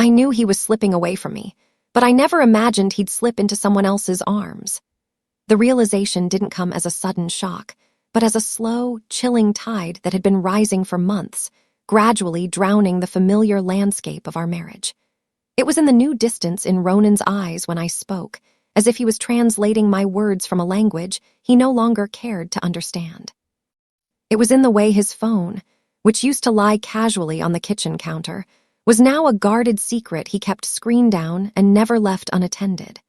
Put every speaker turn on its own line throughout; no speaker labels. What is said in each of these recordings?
I knew he was slipping away from me, but I never imagined he'd slip into someone else's arms. The realization didn't come as a sudden shock, but as a slow, chilling tide that had been rising for months, gradually drowning the familiar landscape of our marriage. It was in the new distance in Ronan's eyes when I spoke, as if he was translating my words from a language he no longer cared to understand. It was in the way his phone, which used to lie casually on the kitchen counter, was now a guarded secret he kept screened down and never left unattended.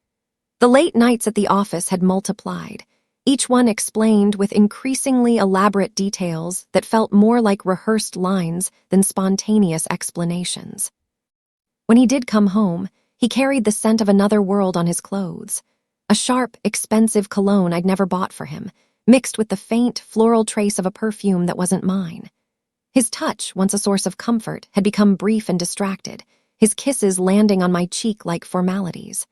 The late nights at the office had multiplied, each one explained with increasingly elaborate details that felt more like rehearsed lines than spontaneous explanations. When he did come home, he carried the scent of another world on his clothes, a sharp, expensive cologne I'd never bought for him, mixed with the faint, floral trace of a perfume that wasn't mine. His touch, once a source of comfort, had become brief and distracted, his kisses landing on my cheek like formalities.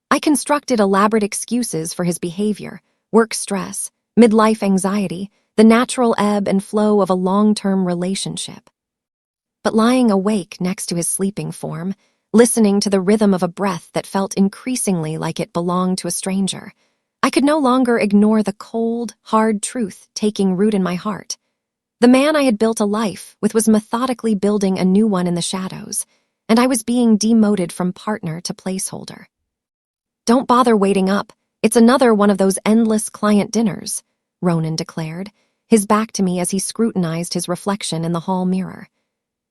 I constructed elaborate excuses for his behavior, work stress, midlife anxiety, the natural ebb and flow of a long-term relationship. But lying awake next to his sleeping form, listening to the rhythm of a breath that felt increasingly like it belonged to a stranger, I could no longer ignore the cold, hard truth taking root in my heart. The man I had built a life with was methodically building a new one in the shadows, and I was being demoted from partner to placeholder. "Don't bother waiting up. It's another one of those endless client dinners," Ronan declared, his back to me as he scrutinized his reflection in the hall mirror.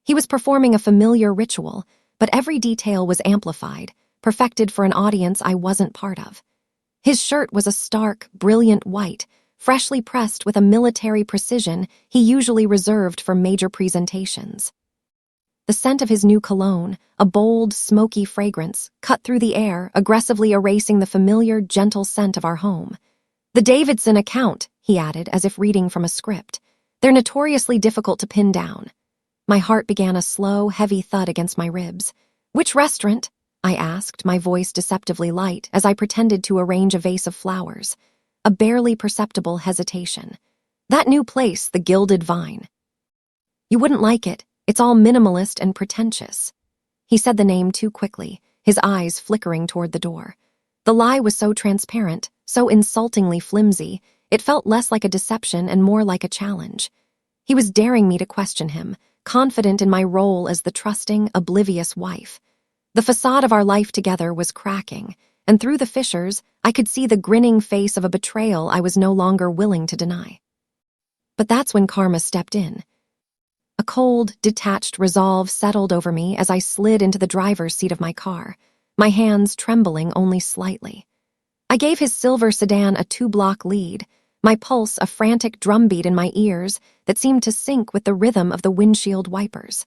He was performing a familiar ritual, but every detail was amplified, perfected for an audience I wasn't part of. His shirt was a stark, brilliant white, freshly pressed with a military precision he usually reserved for major presentations. The scent of his new cologne, a bold, smoky fragrance, cut through the air, aggressively erasing the familiar, gentle scent of our home. "The Davidson account," he added, as if reading from a script. "They're notoriously difficult to pin down." My heart began a slow, heavy thud against my ribs. "Which restaurant?" I asked, my voice deceptively light as I pretended to arrange a vase of flowers. A barely perceptible hesitation. "That new place, the Gilded Vine." "You wouldn't like it. It's all minimalist and pretentious." He said the name too quickly, his eyes flickering toward the door. The lie was so transparent, so insultingly flimsy, it felt less like a deception and more like a challenge. He was daring me to question him, confident in my role as the trusting, oblivious wife. The facade of our life together was cracking, and through the fissures, I could see the grinning face of a betrayal I was no longer willing to deny. But that's when karma stepped in. A cold, detached resolve settled over me as I slid into the driver's seat of my car, my hands trembling only slightly. I gave his silver sedan a 2-block lead, my pulse a frantic drumbeat in my ears that seemed to sync with the rhythm of the windshield wipers.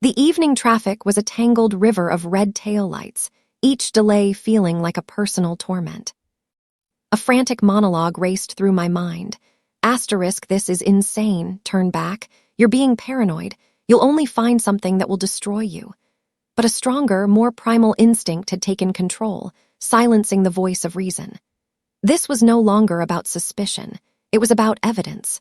The evening traffic was a tangled river of red taillights, each delay feeling like a personal torment. A frantic monologue raced through my mind. Asterisk, this is insane, turn back. You're being paranoid. You'll only find something that will destroy you. But a stronger, more primal instinct had taken control, silencing the voice of reason. This was no longer about suspicion. It was about evidence.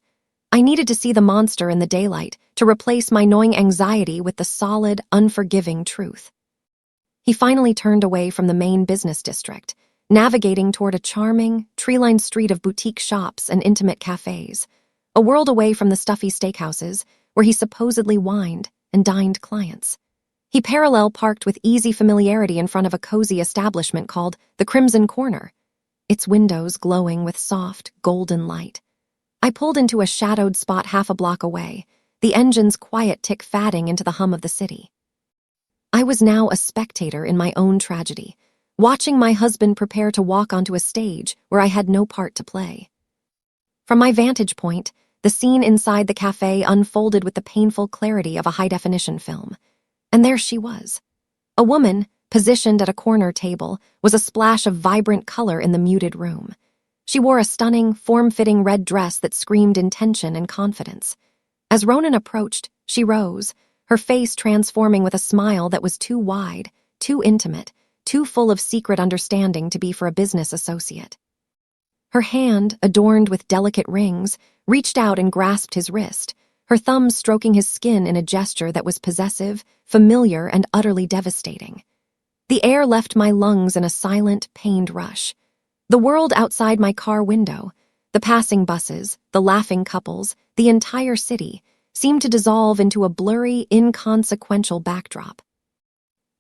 I needed to see the monster in the daylight to replace my gnawing anxiety with the solid, unforgiving truth. He finally turned away from the main business district, navigating toward a charming, tree-lined street of boutique shops and intimate cafes, a world away from the stuffy steakhouses where he supposedly wined and dined clients. He parallel parked with easy familiarity in front of a cozy establishment called the Crimson Corner, its windows glowing with soft, golden light. I pulled into a shadowed spot half a block away, the engine's quiet tick fading into the hum of the city. I was now a spectator in my own tragedy, watching my husband prepare to walk onto a stage where I had no part to play. From my vantage point, the scene inside the cafe unfolded with the painful clarity of a high-definition film. And there she was. A woman, positioned at a corner table, was a splash of vibrant color in the muted room. She wore a stunning, form-fitting red dress that screamed intention and confidence. As Ronan approached, she rose, her face transforming with a smile that was too wide, too intimate, too full of secret understanding to be for a business associate. Her hand, adorned with delicate rings, reached out and grasped his wrist, her thumb stroking his skin in a gesture that was possessive, familiar, and utterly devastating. The air left my lungs in a silent, pained rush. The world outside my car window, the passing buses, the laughing couples, the entire city, seemed to dissolve into a blurry, inconsequential backdrop.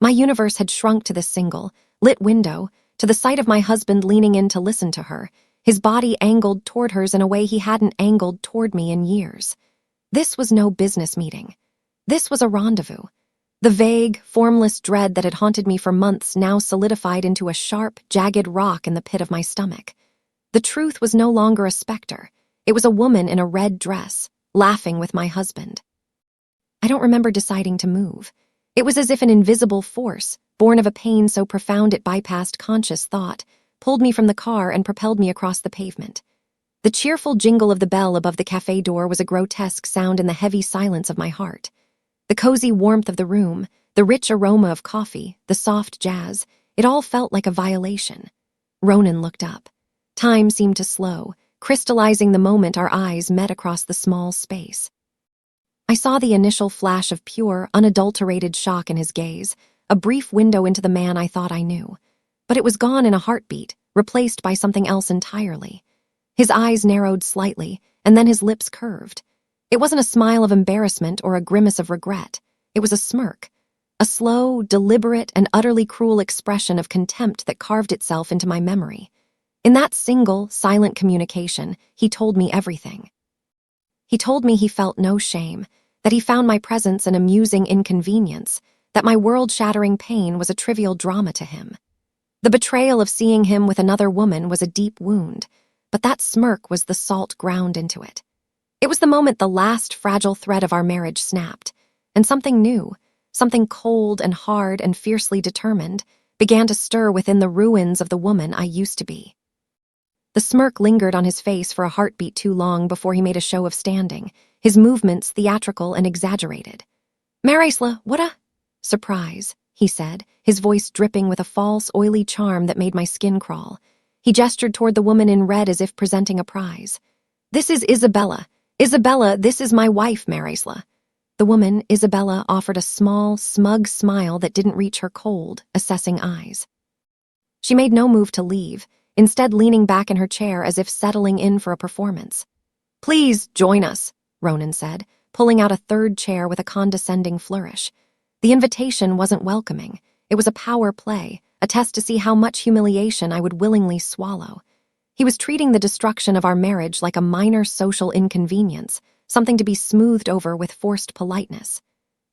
My universe had shrunk to this single, lit window, to the sight of my husband leaning in to listen to her, his body angled toward hers in a way he hadn't angled toward me in years. This was no business meeting. This was a rendezvous. The vague, formless dread that had haunted me for months now solidified into a sharp, jagged rock in the pit of my stomach. The truth was no longer a specter. It was a woman in a red dress, laughing with my husband. I don't remember deciding to move. It was as if an invisible force, born of a pain so profound it bypassed conscious thought, pulled me from the car and propelled me across the pavement. The cheerful jingle of the bell above the cafe door was a grotesque sound in the heavy silence of my heart. The cozy warmth of the room, the rich aroma of coffee, the soft jazz, it all felt like a violation. Ronan looked up. Time seemed to slow, crystallizing the moment our eyes met across the small space. I saw the initial flash of pure, unadulterated shock in his gaze, a brief window into the man I thought I knew. But it was gone in a heartbeat, replaced by something else entirely. His eyes narrowed slightly, and then his lips curved. It wasn't a smile of embarrassment or a grimace of regret. It was a smirk, a slow, deliberate, and utterly cruel expression of contempt that carved itself into my memory. In that single, silent communication, he told me everything. He told me he felt no shame, that he found my presence an amusing inconvenience, that my world-shattering pain was a trivial drama to him. The betrayal of seeing him with another woman was a deep wound, but that smirk was the salt ground into it. It was the moment the last fragile thread of our marriage snapped, and something new, something cold and hard and fiercely determined, began to stir within the ruins of the woman I used to be. The smirk lingered on his face for a heartbeat too long before he made a show of standing, his movements theatrical and exaggerated. "Marisla, what a surprise," he said, his voice dripping with a false, oily charm that made my skin crawl. He gestured toward the woman in red as if presenting a prize. "This is Isabella. Isabella, this is my wife, Marisla." The woman, Isabella, offered a small, smug smile that didn't reach her cold, assessing eyes. She made no move to leave, instead leaning back in her chair as if settling in for a performance. "Please join us," Ronan said, pulling out a third chair with a condescending flourish. The invitation wasn't welcoming. It was a power play, a test to see how much humiliation I would willingly swallow. He was treating the destruction of our marriage like a minor social inconvenience, something to be smoothed over with forced politeness.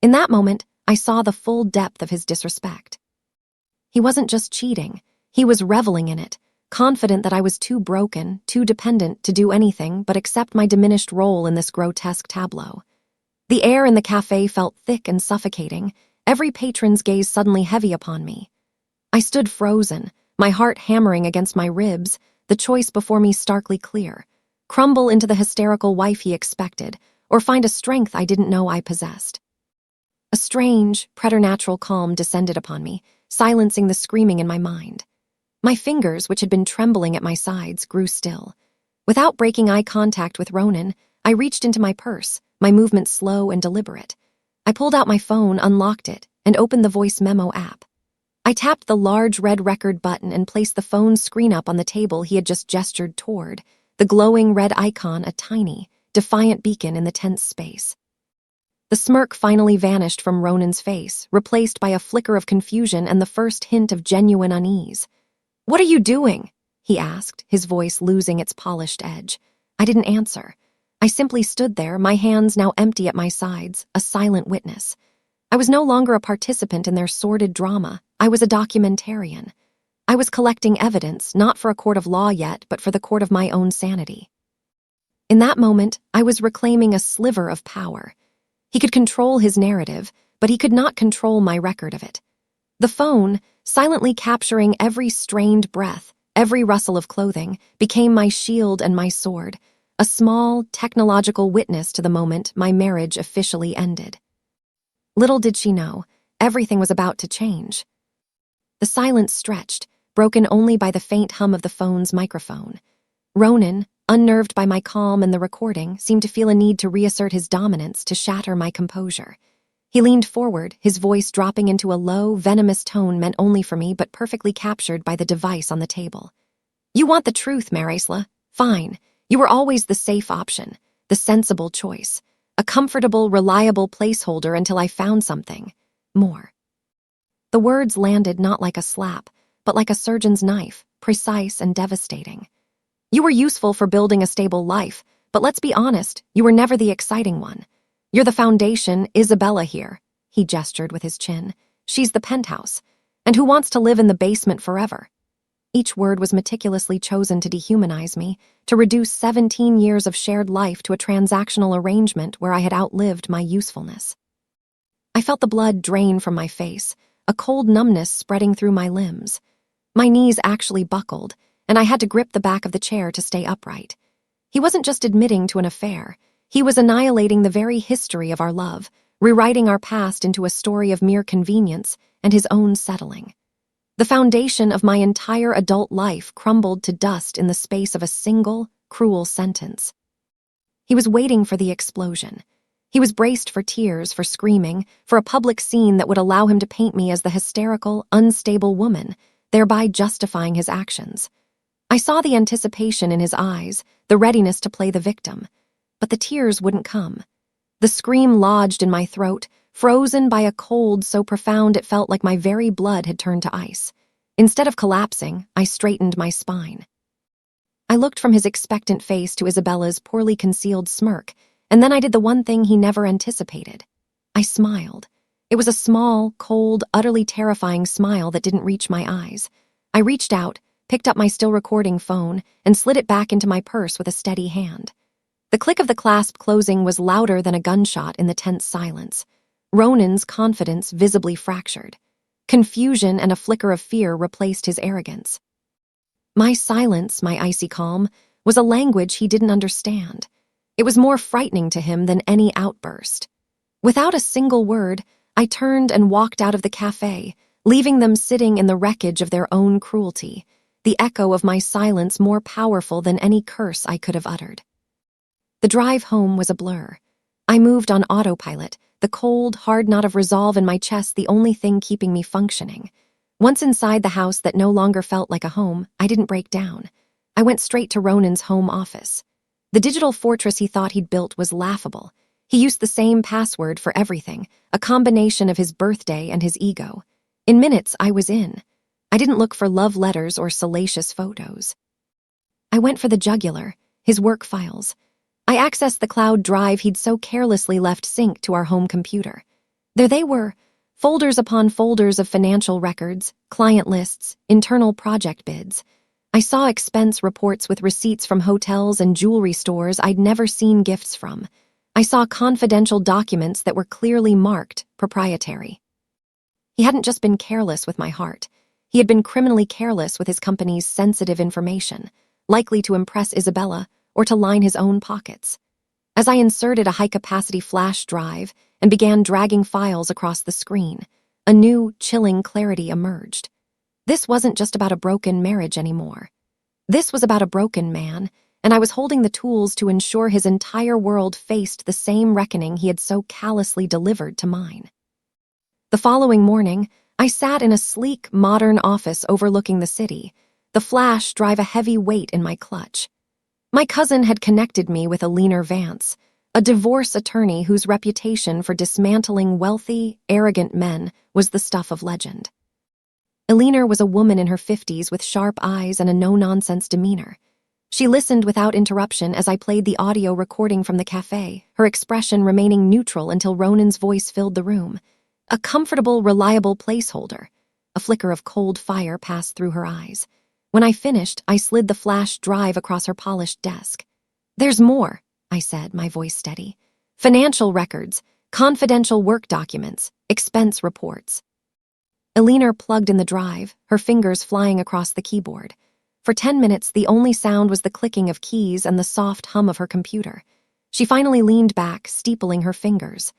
In that moment, I saw the full depth of his disrespect. He wasn't just cheating, he was reveling in it, confident that I was too broken, too dependent to do anything but accept my diminished role in this grotesque tableau. The air in the cafe felt thick and suffocating, every patron's gaze suddenly heavy upon me. I stood frozen, my heart hammering against my ribs, the choice before me starkly clear: crumble into the hysterical wife he expected, or find a strength I didn't know I possessed. A strange, preternatural calm descended upon me, silencing the screaming in my mind. My fingers, which had been trembling at my sides, grew still. Without breaking eye contact with Ronan, I reached into my purse, my movements slow and deliberate. I pulled out my phone, unlocked it, and opened the voice memo app. I tapped the large red record button and placed the phone's screen up on the table he had just gestured toward, the glowing red icon a tiny, defiant beacon in the tense space. The smirk finally vanished from Ronan's face, replaced by a flicker of confusion and the first hint of genuine unease. "What are you doing?" he asked, his voice losing its polished edge. I didn't answer. I simply stood there, my hands now empty at my sides, a silent witness. I was no longer a participant in their sordid drama. I was a documentarian. I was collecting evidence, not for a court of law yet, but for the court of my own sanity. In that moment, I was reclaiming a sliver of power. He could control his narrative, but he could not control my record of it. The phone, silently capturing every strained breath, every rustle of clothing, became my shield and my sword, a small, technological witness to the moment my marriage officially ended. Little did she know, everything was about to change. The silence stretched, broken only by the faint hum of the phone's microphone. Ronan, unnerved by my calm and the recording, seemed to feel a need to reassert his dominance to shatter my composure. He leaned forward, his voice dropping into a low, venomous tone meant only for me but perfectly captured by the device on the table. You want the truth, Marisla? Fine. You were always the safe option, the sensible choice, a comfortable, reliable placeholder until I found something more. The words landed not like a slap, but like a surgeon's knife, precise and devastating. You were useful for building a stable life, but let's be honest, you were never the exciting one. You're the foundation, Isabella here, he gestured with his chin. She's the penthouse. And who wants to live in the basement forever? Each word was meticulously chosen to dehumanize me, to reduce 17 years of shared life to a transactional arrangement where I had outlived my usefulness. I felt the blood drain from my face, a cold numbness spreading through my limbs. My knees actually buckled, and I had to grip the back of the chair to stay upright. He wasn't just admitting to an affair. He was annihilating the very history of our love, rewriting our past into a story of mere convenience and his own settling. The foundation of my entire adult life crumbled to dust in the space of a single, cruel sentence. He was waiting for the explosion. He was braced for tears, for screaming, for a public scene that would allow him to paint me as the hysterical, unstable woman, thereby justifying his actions. I saw the anticipation in his eyes, the readiness to play the victim. But the tears wouldn't come. The scream lodged in my throat, frozen by a cold so profound it felt like my very blood had turned to ice. Instead of collapsing, I straightened my spine. I looked from his expectant face to Isabella's poorly concealed smirk, and then I did the one thing he never anticipated. I smiled. It was a small, cold, utterly terrifying smile that didn't reach my eyes. I reached out, picked up my still-recording phone, and slid it back into my purse with a steady hand. The click of the clasp closing was louder than a gunshot in the tense silence. Ronan's confidence visibly fractured. Confusion and a flicker of fear replaced his arrogance. My silence, my icy calm, was a language he didn't understand. It was more frightening to him than any outburst. Without a single word, I turned and walked out of the cafe, leaving them sitting in the wreckage of their own cruelty, the echo of my silence more powerful than any curse I could have uttered. The drive home was a blur. I moved on autopilot, the cold, hard knot of resolve in my chest the only thing keeping me functioning. Once inside the house that no longer felt like a home, I didn't break down. I went straight to Ronan's home office. The digital fortress he thought he'd built was laughable. He used the same password for everything, a combination of his birthday and his ego. In minutes, I was in. I didn't look for love letters or salacious photos. I went for the jugular, his work files. I accessed the cloud drive he'd so carelessly left synced to our home computer. There they were, folders upon folders of financial records, client lists, internal project bids. I saw expense reports with receipts from hotels and jewelry stores I'd never seen gifts from. I saw confidential documents that were clearly marked proprietary. He hadn't just been careless with my heart. He had been criminally careless with his company's sensitive information, likely to impress Isabella or to line his own pockets. As I inserted a high-capacity flash drive and began dragging files across the screen, a new, chilling clarity emerged. This wasn't just about a broken marriage anymore. This was about a broken man, and I was holding the tools to ensure his entire world faced the same reckoning he had so callously delivered to mine. The following morning, I sat in a sleek, modern office overlooking the city, the flash drive a heavy weight in my clutch. My cousin had connected me with Eleanor Vance, a divorce attorney whose reputation for dismantling wealthy, arrogant men was the stuff of legend. Eleanor was a woman in her 50s with sharp eyes and a no-nonsense demeanor. She listened without interruption as I played the audio recording from the cafe, her expression remaining neutral until Ronan's voice filled the room. A comfortable, reliable placeholder. A flicker of cold fire passed through her eyes. When I finished, I slid the flash drive across her polished desk. "There's more," I said, my voice steady. "Financial records, confidential work documents, expense reports." Eleanor plugged in the drive, her fingers flying across the keyboard. For 10 minutes, the only sound was the clicking of keys and the soft hum of her computer. She finally leaned back, steepling her fingers.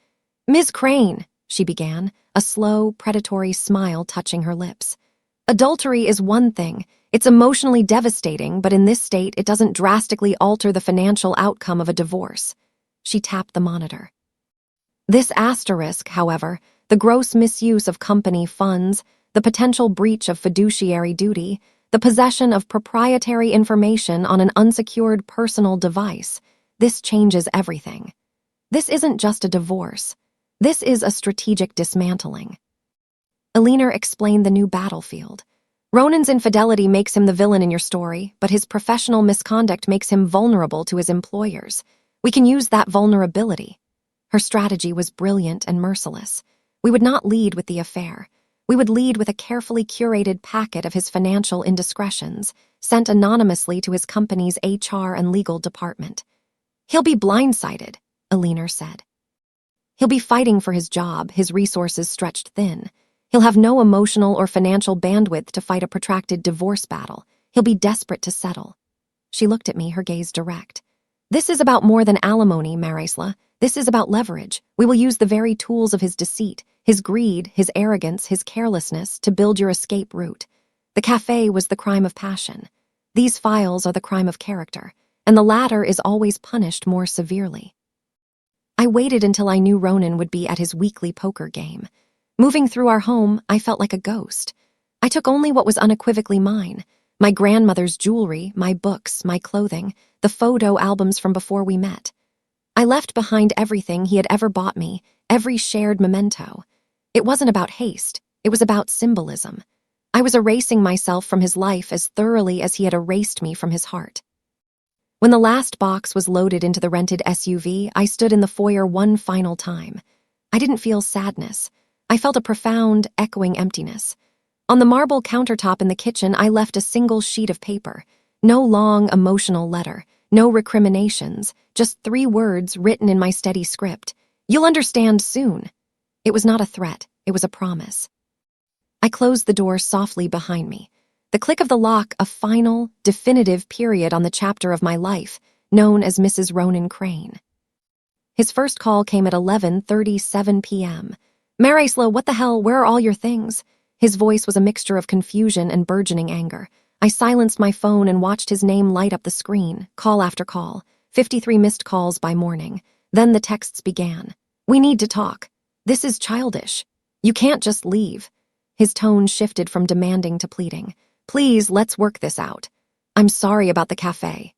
"Ms. Crane," she began, a slow, predatory smile touching her lips. Adultery is one thing. It's emotionally devastating, but in this state, it doesn't drastically alter the financial outcome of a divorce. She tapped the monitor. This asterisk, however, the gross misuse of company funds, the potential breach of fiduciary duty, the possession of proprietary information on an unsecured personal device, this changes everything. This isn't just a divorce. This is a strategic dismantling. Eleanor explained the new battlefield. Ronan's infidelity makes him the villain in your story, but his professional misconduct makes him vulnerable to his employers. We can use that vulnerability. Her strategy was brilliant and merciless. We would not lead with the affair. We would lead with a carefully curated packet of his financial indiscretions, sent anonymously to his company's HR and legal department. He'll be blindsided, Eleanor said. He'll be fighting for his job, his resources stretched thin. He'll have no emotional or financial bandwidth to fight a protracted divorce battle. He'll be desperate to settle. She looked at me, her gaze direct. This is about more than alimony, Marisla. This is about leverage. We will use the very tools of his deceit, his greed, his arrogance, his carelessness to build your escape route. The cafe was the crime of passion. These files are the crime of character, and the latter is always punished more severely. I waited until I knew Ronan would be at his weekly poker game. Moving through our home, I felt like a ghost. I took only what was unequivocally mine: my grandmother's jewelry, my books, my clothing, the photo albums from before we met. I left behind everything he had ever bought me, every shared memento. It wasn't about haste, it was about symbolism. I was erasing myself from his life as thoroughly as he had erased me from his heart. When the last box was loaded into the rented SUV, I stood in the foyer one final time. I didn't feel sadness. I felt a profound, echoing emptiness. On the marble countertop in the kitchen, I left a single sheet of paper. No long, emotional letter. No recriminations. Just 3 words written in my steady script. You'll understand soon. It was not a threat. It was a promise. I closed the door softly behind me. The click of the lock, a final, definitive period on the chapter of my life, known as Mrs. Ronan Crane. His first call came at 11:37 p.m. Marisla, what the hell, where are all your things? His voice was a mixture of confusion and burgeoning anger. I silenced my phone and watched his name light up the screen, call after call, 53 missed calls by morning. Then the texts began. We need to talk. This is childish. You can't just leave. His tone shifted from demanding to pleading. Please, let's work this out. I'm sorry about the cafe.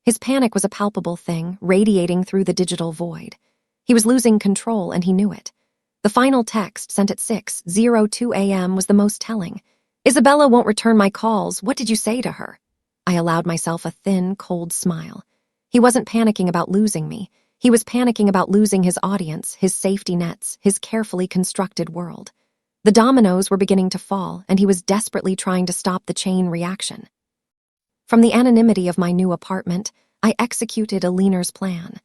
His panic was a palpable thing, radiating through the digital void. He was losing control, and he knew it. The final text, sent at 6:02 a.m., was the most telling. Isabella won't return my calls. What did you say to her? I allowed myself a thin, cold smile. He wasn't panicking about losing me. He was panicking about losing his audience, his safety nets, his carefully constructed world. The dominoes were beginning to fall, and he was desperately trying to stop the chain reaction. From the anonymity of my new apartment, I executed Eleanor's plan.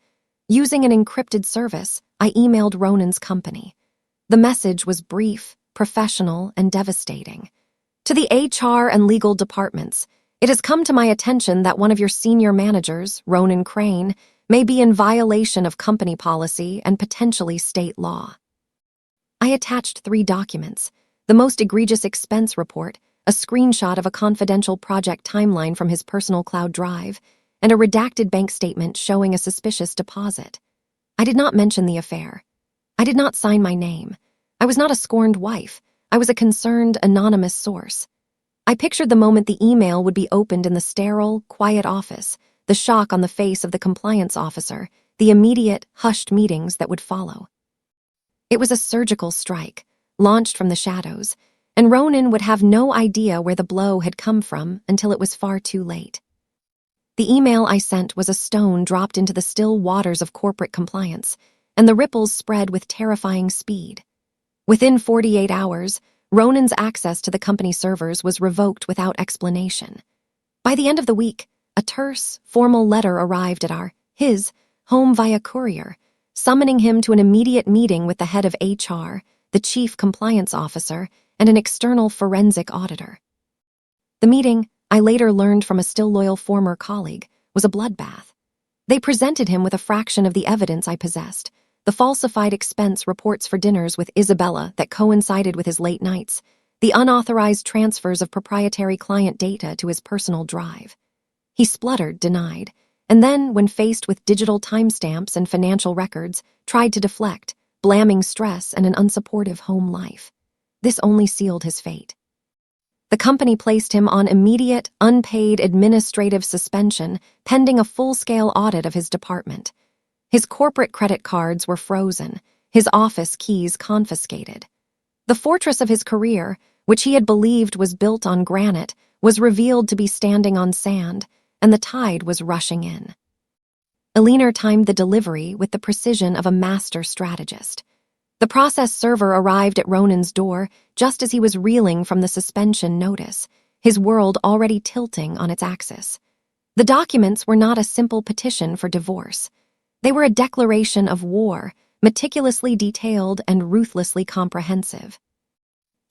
Using an encrypted service, I emailed Ronan's company. The message was brief, professional, and devastating. To the HR and legal departments, it has come to my attention that one of your senior managers, Ronan Crane, may be in violation of company policy and potentially state law. I attached 3 documents: the most egregious expense report, a screenshot of a confidential project timeline from his personal cloud drive, and a redacted bank statement showing a suspicious deposit. I did not mention the affair. I did not sign my name. I was not a scorned wife. I was a concerned, anonymous source. I pictured the moment the email would be opened in the sterile, quiet office, the shock on the face of the compliance officer, the immediate, hushed meetings that would follow. It was a surgical strike, launched from the shadows, and Ronan would have no idea where the blow had come from until it was far too late. The email I sent was a stone dropped into the still waters of corporate compliance, and the ripples spread with terrifying speed. Within 48 hours, Ronan's access to the company servers was revoked without explanation. By the end of the week, a terse, formal letter arrived at his home via courier, summoning him to an immediate meeting with the head of HR, the chief compliance officer, and an external forensic auditor. The meeting, I later learned from a still loyal former colleague, was a bloodbath. They presented him with a fraction of the evidence I possessed: the falsified expense reports for dinners with Isabella that coincided with his late nights, the unauthorized transfers of proprietary client data to his personal drive. He spluttered, denied, and then, when faced with digital timestamps and financial records, tried to deflect, blaming stress and an unsupportive home life. This only sealed his fate. The company placed him on immediate, unpaid administrative suspension pending a full-scale audit of his department. His corporate credit cards were frozen, his office keys confiscated. The fortress of his career, which he had believed was built on granite, was revealed to be standing on sand, and the tide was rushing in. Eliner timed the delivery with the precision of a master strategist. The process server arrived at Ronan's door just as he was reeling from the suspension notice, his world already tilting on its axis. The documents were not a simple petition for divorce. They were a declaration of war, meticulously detailed and ruthlessly comprehensive.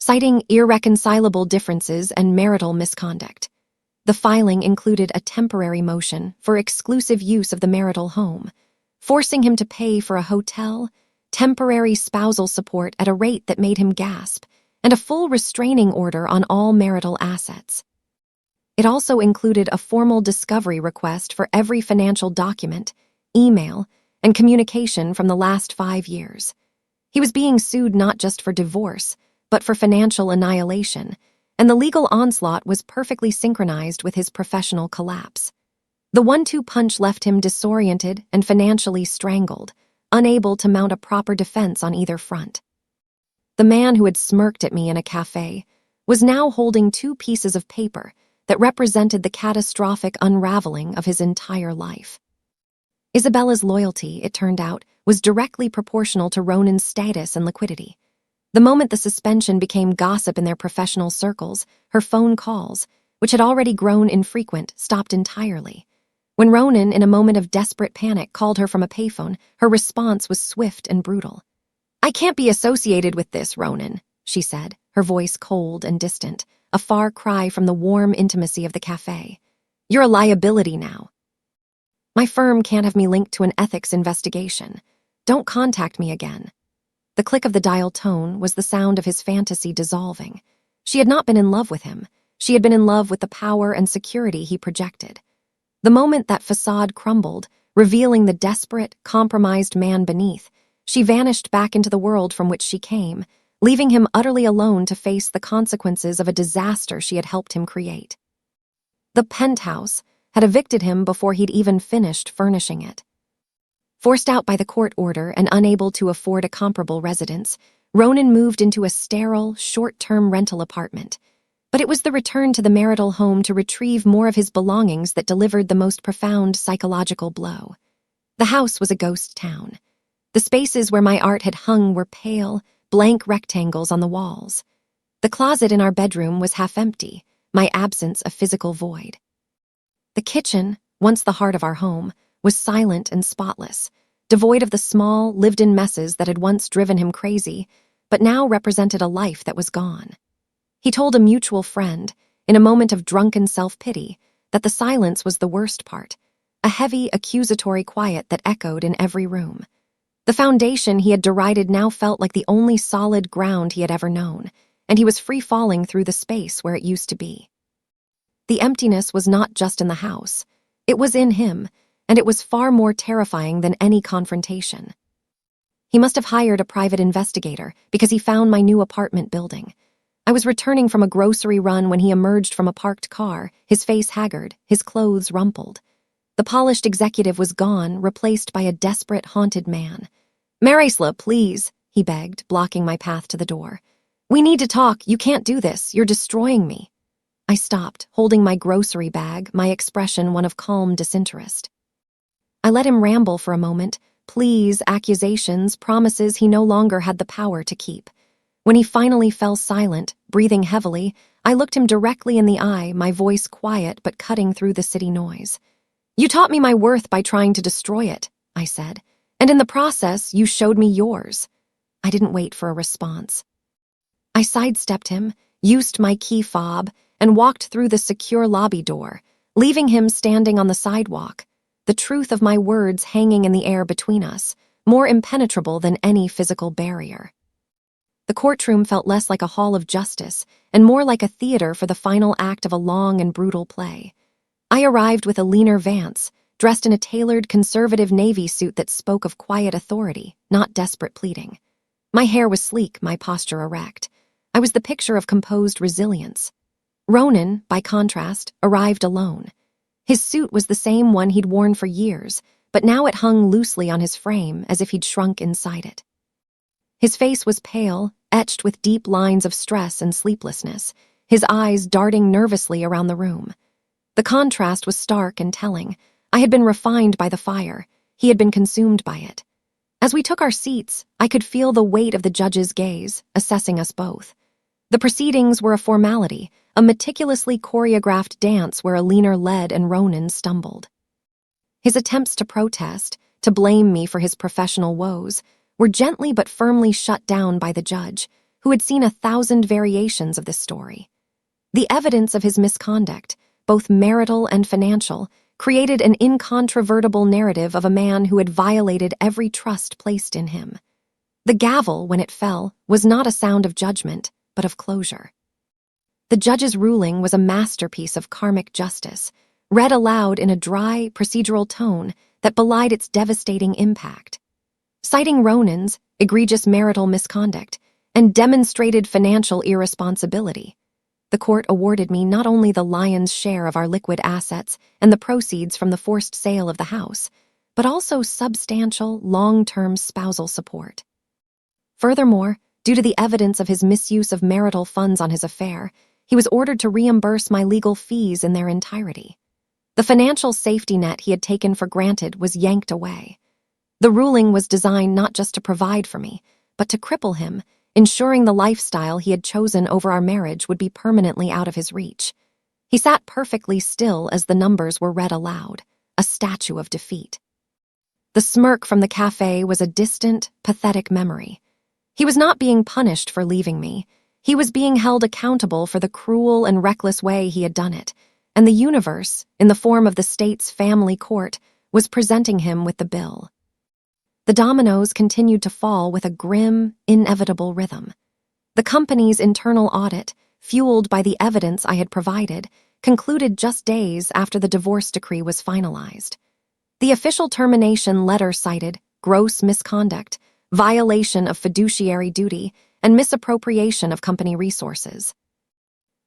Citing irreconcilable differences and marital misconduct. The filing included a temporary motion for exclusive use of the marital home, forcing him to pay for a hotel, temporary spousal support at a rate that made him gasp, and a full restraining order on all marital assets. It also included a formal discovery request for every financial document, email, and communication from the last 5 years. He was being sued not just for divorce, but for financial annihilation, and the legal onslaught was perfectly synchronized with his professional collapse. The 1-2 punch left him disoriented and financially strangled, unable to mount a proper defense on either front. The man who had smirked at me in a cafe was now holding 2 pieces of paper that represented the catastrophic unraveling of his entire life. Isabella's loyalty, it turned out, was directly proportional to Ronan's status and liquidity. The moment the suspension became gossip in their professional circles, her phone calls, which had already grown infrequent, stopped entirely. When Ronan, in a moment of desperate panic, called her from a payphone, her response was swift and brutal. "I can't be associated with this, Ronan," she said, her voice cold and distant, a far cry from the warm intimacy of the cafe. "You're a liability now. My firm can't have me linked to an ethics investigation. Don't contact me again." The click of the dial tone was the sound of his fantasy dissolving. She had not been in love with him. She had been in love with the power and security he projected. The moment that facade crumbled, revealing the desperate, compromised man beneath, she vanished back into the world from which she came, leaving him utterly alone to face the consequences of a disaster she had helped him create. The penthouse had evicted him before he'd even finished furnishing it. Forced out by the court order and unable to afford a comparable residence, Ronan moved into a sterile, short-term rental apartment. But it was the return to the marital home to retrieve more of his belongings that delivered the most profound psychological blow. The house was a ghost town. The spaces where my art had hung were pale, blank rectangles on the walls. The closet in our bedroom was half empty, my absence a physical void. The kitchen, once the heart of our home, was silent and spotless, devoid of the small, lived-in messes that had once driven him crazy, but now represented a life that was gone. He told a mutual friend, in a moment of drunken self-pity, that the silence was the worst part, a heavy, accusatory quiet that echoed in every room. The foundation he had derided now felt like the only solid ground he had ever known, and he was free-falling through the space where it used to be. The emptiness was not just in the house. It was in him, and it was far more terrifying than any confrontation. He must have hired a private investigator because he found my new apartment building. I was returning from a grocery run when he emerged from a parked car, his face haggard, his clothes rumpled. The polished executive was gone, replaced by a desperate, haunted man. "Marisla, please," he begged, blocking my path to the door. "We need to talk. You can't do this. You're destroying me." I stopped, holding my grocery bag, my expression one of calm disinterest. I let him ramble for a moment, pleas, accusations, promises he no longer had the power to keep. When he finally fell silent, breathing heavily, I looked him directly in the eye, my voice quiet but cutting through the city noise. "You taught me my worth by trying to destroy it," I said, "and in the process, you showed me yours." I didn't wait for a response. I sidestepped him, used my key fob, and walked through the secure lobby door, leaving him standing on the sidewalk, the truth of my words hanging in the air between us, more impenetrable than any physical barrier. The courtroom felt less like a hall of justice and more like a theater for the final act of a long and brutal play. I arrived with a leaner Vance, dressed in a tailored conservative navy suit that spoke of quiet authority, not desperate pleading. My hair was sleek, my posture erect. I was the picture of composed resilience. Ronan, by contrast, arrived alone. His suit was the same one he'd worn for years, but now it hung loosely on his frame as if he'd shrunk inside it. His face was pale, etched with deep lines of stress and sleeplessness, his eyes darting nervously around the room. The contrast was stark and telling. I had been refined by the fire. He had been consumed by it. As we took our seats, I could feel the weight of the judge's gaze, assessing us both. The proceedings were a formality, a meticulously choreographed dance where a leaner led and Ronan stumbled. His attempts to protest, to blame me for his professional woes, were gently but firmly shut down by the judge, who had seen 1,000 variations of this story. The evidence of his misconduct, both marital and financial, created an incontrovertible narrative of a man who had violated every trust placed in him. The gavel, when it fell, was not a sound of judgment, but of closure. The judge's ruling was a masterpiece of karmic justice, read aloud in a dry, procedural tone that belied its devastating impact. Citing Ronan's egregious marital misconduct and demonstrated financial irresponsibility, the court awarded me not only the lion's share of our liquid assets and the proceeds from the forced sale of the house, but also substantial, long-term spousal support. Furthermore, due to the evidence of his misuse of marital funds on his affair, he was ordered to reimburse my legal fees in their entirety. The financial safety net he had taken for granted was yanked away. The ruling was designed not just to provide for me, but to cripple him, ensuring the lifestyle he had chosen over our marriage would be permanently out of his reach. He sat perfectly still as the numbers were read aloud, a statue of defeat. The smirk from the cafe was a distant, pathetic memory. He was not being punished for leaving me. He was being held accountable for the cruel and reckless way he had done it, and the universe, in the form of the state's family court, was presenting him with the bill. The dominoes continued to fall with a grim, inevitable rhythm. The company's internal audit, fueled by the evidence I had provided, concluded just days after the divorce decree was finalized. The official termination letter cited gross misconduct, violation of fiduciary duty, and misappropriation of company resources.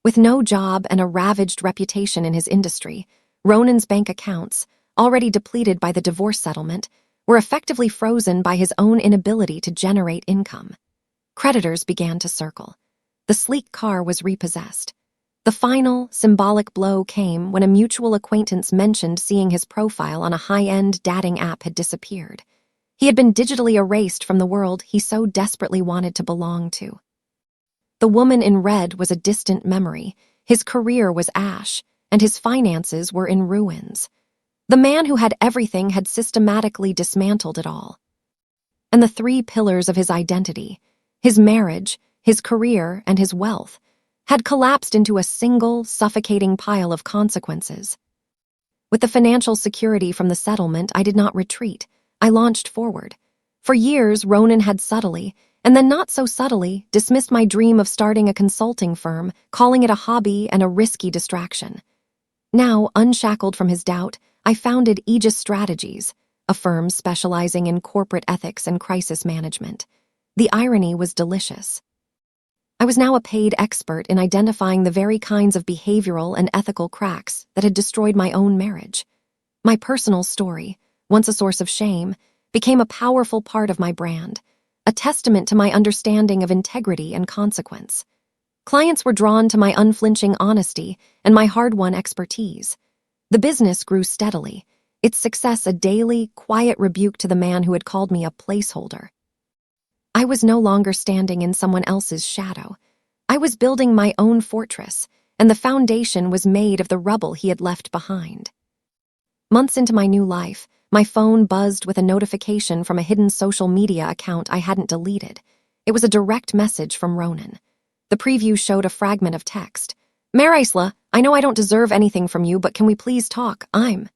With no job and a ravaged reputation in his industry, Ronan's bank accounts, already depleted by the divorce settlement, were effectively frozen by his own inability to generate income. Creditors began to circle. The sleek car was repossessed. The final, symbolic blow came when a mutual acquaintance mentioned seeing his profile on a high-end dating app had disappeared. He had been digitally erased from the world he so desperately wanted to belong to. The woman in red was a distant memory, his career was ash, and his finances were in ruins. The man who had everything had systematically dismantled it all. And the 3 pillars of his identity, his marriage, his career, and his wealth, had collapsed into a single, suffocating pile of consequences. With the financial security from the settlement, I did not retreat. I launched forward. For years, Ronan had subtly, and then not so subtly, dismissed my dream of starting a consulting firm, calling it a hobby and a risky distraction. Now, unshackled from his doubt, I founded Aegis Strategies, a firm specializing in corporate ethics and crisis management. The irony was delicious. I was now a paid expert in identifying the very kinds of behavioral and ethical cracks that had destroyed my own marriage. My personal story, once a source of shame, became a powerful part of my brand, a testament to my understanding of integrity and consequence. Clients were drawn to my unflinching honesty and my hard-won expertise. The business grew steadily, its success a daily, quiet rebuke to the man who had called me a placeholder. I was no longer standing in someone else's shadow. I was building my own fortress, and the foundation was made of the rubble he had left behind. Months into my new life, my phone buzzed with a notification from a hidden social media account I hadn't deleted. It was a direct message from Ronan. The preview showed a fragment of text. "Marisla, I know I don't deserve anything from you, but can we please talk? I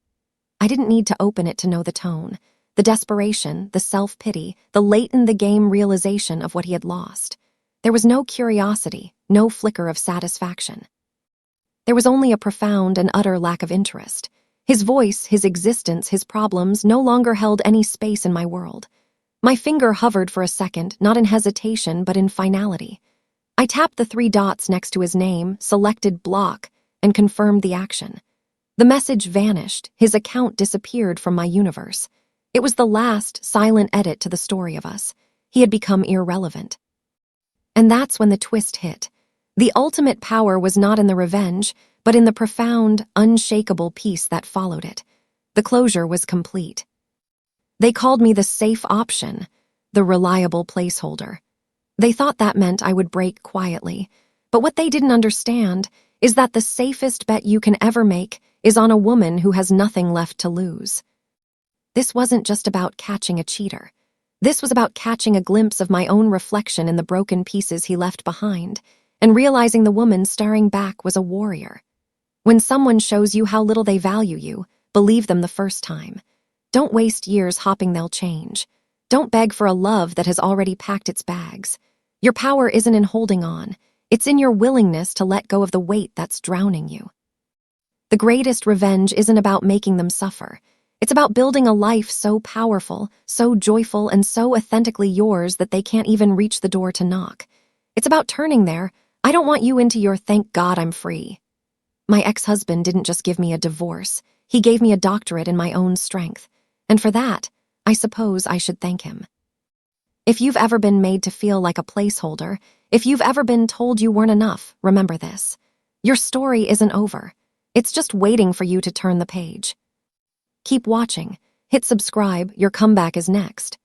didn't need to open it to know the tone, the desperation, the self-pity, the late-in-the-game realization of what he had lost. There was no curiosity, no flicker of satisfaction. There was only a profound and utter lack of interest. His voice, his existence, his problems no longer held any space in my world. My finger hovered for a second, not in hesitation, but in finality. I tapped the 3 dots next to his name, selected block, and confirmed the action. The message vanished, his account disappeared from my universe. It was the last, silent edit to the story of us. He had become irrelevant. And that's when the twist hit. The ultimate power was not in the revenge, but in the profound, unshakable peace that followed it. The closure was complete. They called me the safe option, the reliable placeholder. They thought that meant I would break quietly, but what they didn't understand is that the safest bet you can ever make is on a woman who has nothing left to lose. This wasn't just about catching a cheater. This was about catching a glimpse of my own reflection in the broken pieces he left behind, and realizing the woman staring back was a warrior. When someone shows you how little they value you, believe them the first time. Don't waste years hoping they'll change. Don't beg for a love that has already packed its bags. Your power isn't in holding on. It's in your willingness to let go of the weight that's drowning you. The greatest revenge isn't about making them suffer. It's about building a life so powerful, so joyful, and so authentically yours that they can't even reach the door to knock. It's about turning their, I don't want you into your thank God I'm free. My ex-husband didn't just give me a divorce. He gave me a doctorate in my own strength. And for that, I suppose I should thank him. If you've ever been made to feel like a placeholder, if you've ever been told you weren't enough, remember this. Your story isn't over. It's just waiting for you to turn the page. Keep watching. Hit subscribe. Your comeback is next.